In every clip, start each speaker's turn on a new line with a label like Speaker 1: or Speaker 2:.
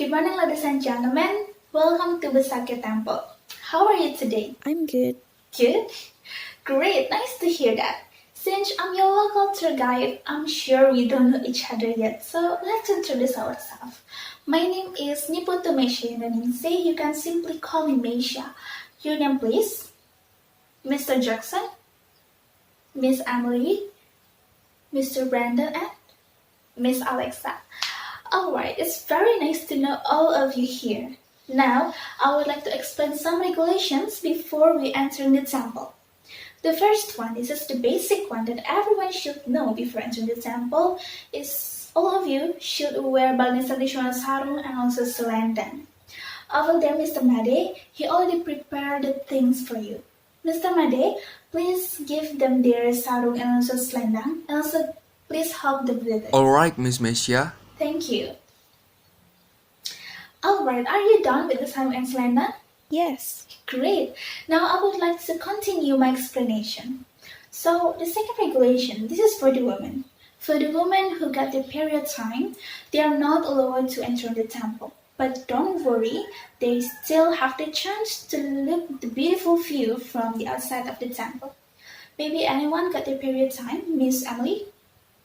Speaker 1: Good morning, ladies and gentlemen. Welcome to Besakya Temple. How are you today?
Speaker 2: I'm good.
Speaker 1: Good? Great, nice to hear that. Since I'm your local tour guide, I'm sure we don't know each other yet, so let's introduce ourselves. My name is Putu Meisha and Ningsih. You can simply call me Meisha. Your name, please? Mr. Jackson? Miss Emily? Mr. Brandon? And Miss Alexa. Alright, it's very nice to know all of you here. Now, I would like to explain some regulations before we enter the temple. The first one, this is the basic one that everyone should know before entering the temple, is all of you should wear Balinese traditional sarung and also selendang. Over there, Mr. Made, he already prepared the things for you. Mr. Made, please give them their sarung and also selendang, and also please help them with it.
Speaker 3: Alright, Miss Meisha.
Speaker 1: Thank you. Alright, are you done with the sarung and selendang?
Speaker 2: Yes.
Speaker 1: Great. Now I would like to continue my explanation. So the second regulation, this is for the women. For the women who got their period time, they are not allowed to enter the temple. But don't worry, they still have the chance to look the beautiful view from the outside of the temple. Maybe anyone got their period time? Miss Emily?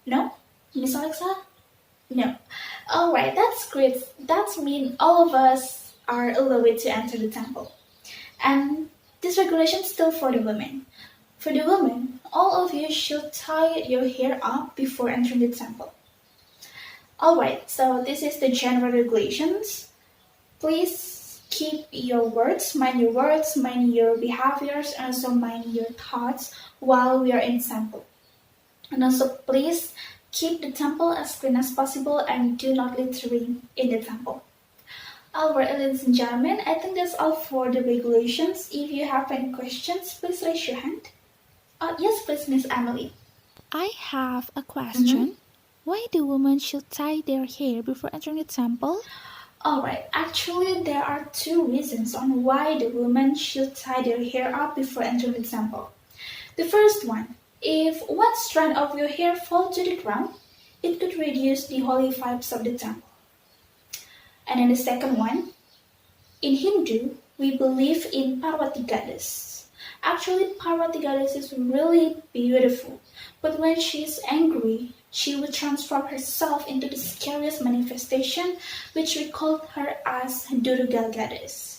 Speaker 1: No? Miss Alexa? No. Alright, that's great. That means all of us are allowed to enter the temple. And this regulation is still for the women. For the women, all of you should tie your hair up before entering the temple. Alright, so this is the general regulations. Please keep your words, mind your behaviors, and also mind your thoughts while we are in temple. And also please keep the temple as clean as possible and do not littering in the temple. Alright, ladies and gentlemen, I think that's all for the regulations. If you have any questions, please raise your hand. Yes, please, Miss Emily.
Speaker 2: I have a question. Why do women should tie their hair before entering the temple?
Speaker 1: Alright, actually there are two reasons on why the women should tie their hair up before entering the temple. The first one, if one strand of your hair falls to the ground, it could reduce the holy vibes of the temple. And then the second one, in Hindu, we believe in Parvati goddess. Actually, Parvati goddess is really beautiful, but when she is angry, she would transform herself into the scariest manifestation, which we call her as Durga goddess.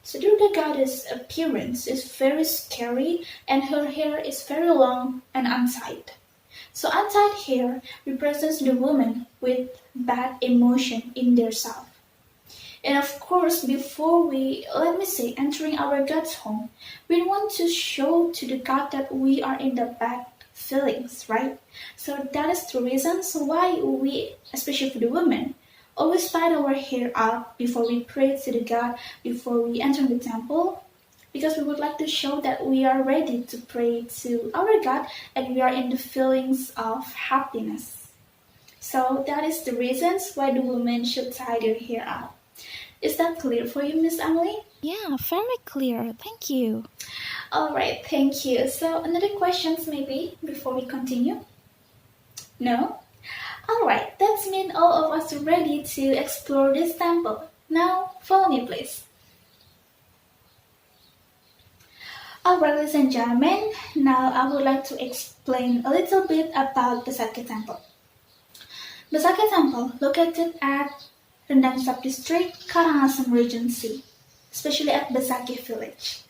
Speaker 1: So Durga goddess' appearance is very scary and her hair is very long and untied. So untied hair represents the woman with bad emotion in their self. And of course, before we, entering our God's home, we want to show to the God that we are in the bad feelings, right? So that is the reasons why we, especially for the women, always tie our hair up before we pray to the God, before we enter the temple, because we would like to show that we are ready to pray to our God and we are in the feelings of happiness. So that is the reasons why the women should tie their hair up. Is that clear for you, Miss Emily?
Speaker 2: Yeah, very clear. Thank you.
Speaker 1: Alright, thank you. So another questions maybe before we continue? No? Alright, that means all of us are ready to explore this temple. Now, follow me please. Alright, ladies and gentlemen, now I would like to explain a little bit about Besakya Temple. Besakya Temple, located at Rendang Subdistrict, Karangasem Regency, especially at Besakya Village.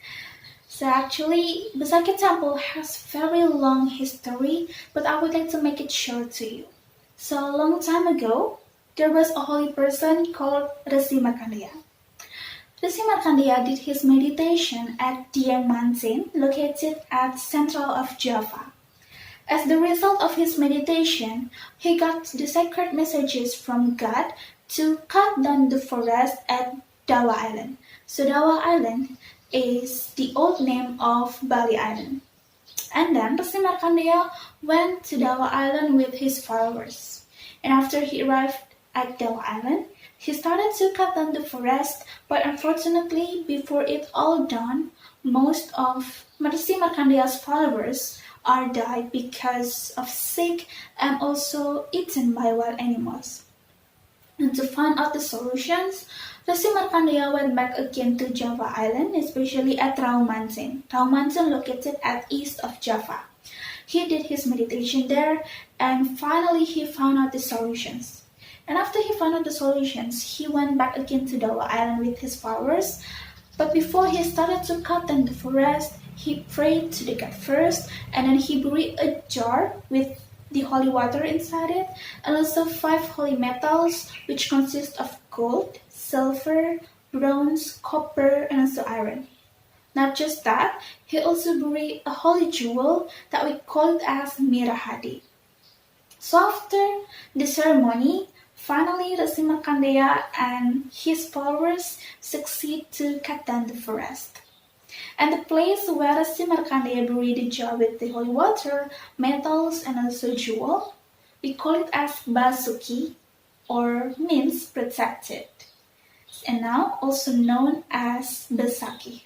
Speaker 1: So actually, Besakya Temple has very long history, but I would like to make it short to you. So a long time ago, there was a holy person called Resi Markandeya. Resi Markandeya did his meditation at Dieng Mountain, located at central of Java. As the result of his meditation, he got the sacred messages from God to cut down the forest at Dawa Island. So Dawa Island is the old name of Bali Island. And then Resi Markandeya went to Dawa Island with his followers. And after he arrived at Dawa Island, he started to cut down the forest, but unfortunately, before it all done, most of Resi Markandeya's followers are died because of sick and also eaten by wild animals. And to find out the solutions, Resi Markandeya went back again to Java Island, especially at Raumansin. Raumansin located at east of Java. He did his meditation there and finally he found out the solutions. And after he found out the solutions, he went back again to Java Island with his followers. But before he started to cut down the forest, he prayed to the god first, and then he buried a jar with the holy water inside it, and also 5 holy metals, which consist of gold, silver, bronze, copper, and also iron. Not just that, he also buried a holy jewel that we call it as Mirahadi. So after the ceremony, finally Resi Markandeya and his followers succeed to cut down the forest. And the place where Resi Markandeya buried the jar with the holy water, metals, and also jewel, we call it as Basuki, or means protected, and now also known as Besaki.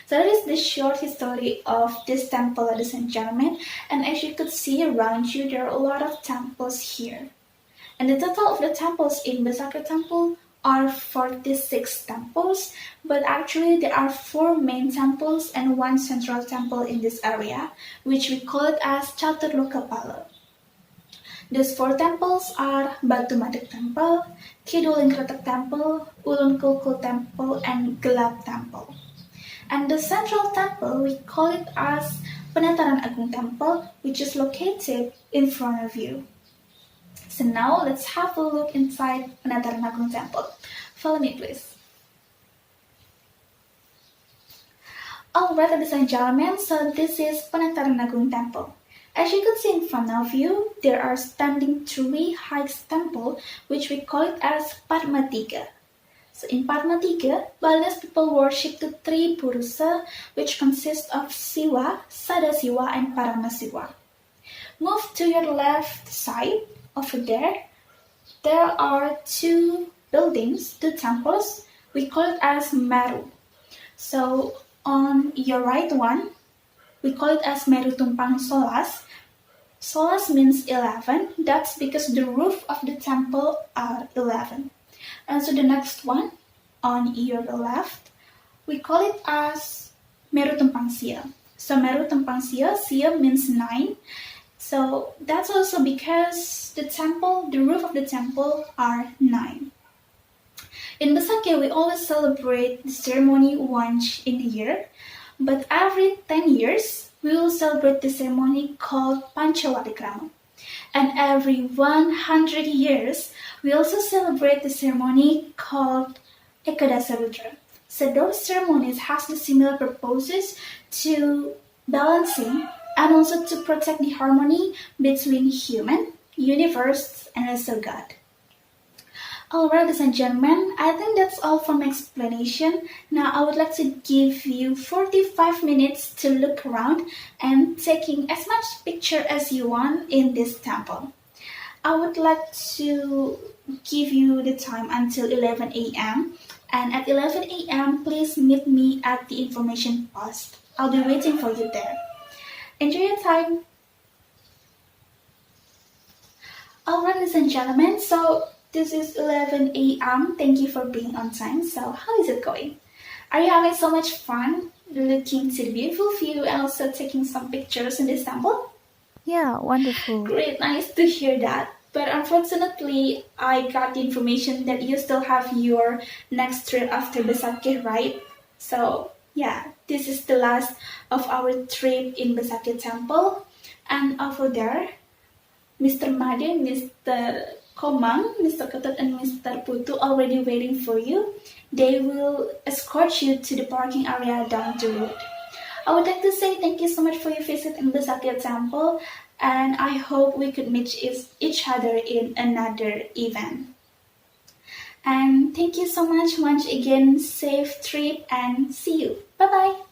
Speaker 1: So that is the short history of this temple, ladies and gentlemen. And as you could see around you, there are a lot of temples here. And the total of the temples in Besaki Temple are 46 temples, but actually there are 4 main temples and 1 central temple in this area, which we call it as Chaturlokapala. These 4 temples are Batu Madik Temple, Kidulingkretek Temple, Ulun Kulkul Temple, and Gelap Temple. And the central temple, we call it as Penataran Agung Temple, which is located in front of you. So now let's have a look inside Penataran Agung Temple. Follow me, please. Alright, ladies and gentlemen, so this is Penataran Agung Temple. As you can see in front of you, there are standing 3 high temples, which we call it as Padmatiga. So in Padmatiga, Balinese people worship the 3 Purusa, which consist of Siwa, Sadasiwa, and Paramasiwa. Move to your left side. Over there are 2 buildings, 2 temples. We call it as Meru. So on your right one, we call it as Meru Tumpang Solas. Solas means 11. That's because the roof of the temple are 11. And so the next one, on your left, we call it as Meru Tumpang Sia. So Meru Tumpang Sia, Sia means 9. So that's also because the roof of the temple are 9. In Besaki, we always celebrate the ceremony once in a year, but every 10 years, we will celebrate the ceremony called Pancawalikrama. And every 100 years, we also celebrate the ceremony called Ekadasarudra. So those ceremonies have the similar purposes to balancing and also to protect the harmony between human, universe, and also God. Alright, ladies and gentlemen, I think that's all for my explanation. Now I would like to give you 45 minutes to look around and taking as much picture as you want in this temple. I would like to give you the time until 11 a.m. And at 11 a.m., please meet me at the information post. I'll be waiting for you there. Enjoy your time. Alright, ladies and gentlemen, so this is 11 a.m. Thank you for being on time. So how is it going? Are you having so much fun looking to the beautiful view and also taking some pictures in this temple?
Speaker 2: Yeah, wonderful.
Speaker 1: Great, nice to hear that. But unfortunately, I got the information that you still have your next trip after Besaki, right? So yeah, this is the last of our trip in Besaki Temple. And over there, Mr. Made, Mr. Komang, Mr. Ketut, and Mr. Putu already waiting for you. They will escort you to the parking area down the road. I would like to say thank you so much for your visit in Besaki Temple, and I hope we could meet each other in another event. And thank you so much once again. Safe trip and see you. Bye bye.